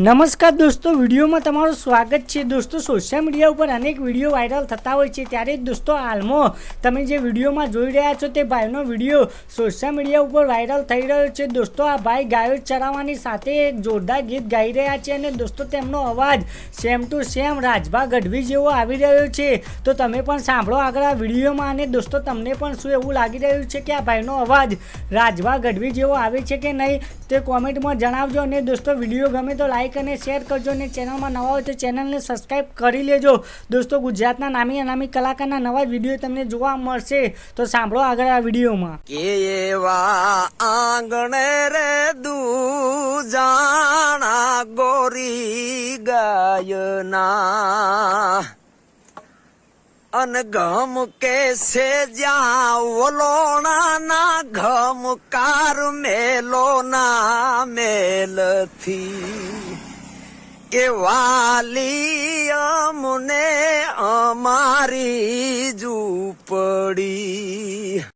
નમસ્કાર દોસ્તો, વિડીયોમાં તમારું સ્વાગત છે। દોસ્તો, સોશિયલ મીડિયા ઉપર અનેક વિડીયો વાયરલ થતા હોય છે, ત્યારે દોસ્તો હાલમાં તમે જે વિડીયોમાં જોઈ રહ્યા છો તે ભાઈનો વિડીયો સોશિયલ મીડિયા ઉપર વાયરલ થઈ રહ્યો છે। દોસ્તો, આ ભાઈ ગાયો ચરાવવાની સાથે એક જોરદાર ગીત ગાઈ રહ્યા છે અને દોસ્તો તેમનો અવાજ same to same Rajbha Gadhvi જેવો આવી રહ્યો છે। તો તમે પણ સાંભળો આગળ આ વિડીયોમાં અને દોસ્તો તમને પણ શું એવું લાગી રહ્યું છે કે આ ભાઈનો અવાજ રાજભા ગઢવી જેવો આવે છે કે નહીં તે કોમેન્ટમાં જણાવજો। અને દોસ્તો, વિડીયો ગમે તો લાઈક અને શેર કરજો અને ચેનલમાં નવા હોય તો ચેનલને સબસ્ક્રાઇબ કરી લેજો। દોસ્તો, ગુજરાતના નામી અનામી કલાકારના નવા વિડીયો તમને જોવા મળશે, તો સાંભળો આગળ આ વિડીયોમાં। કેવા આંગણે રે દૂજાણા ગોરી ગાયના અન ગમ કે સે જ્યાં ઓલોણાના ઘમકાર મેલોના મેલથી કે વાલી અમને અમારી ઝૂંપડી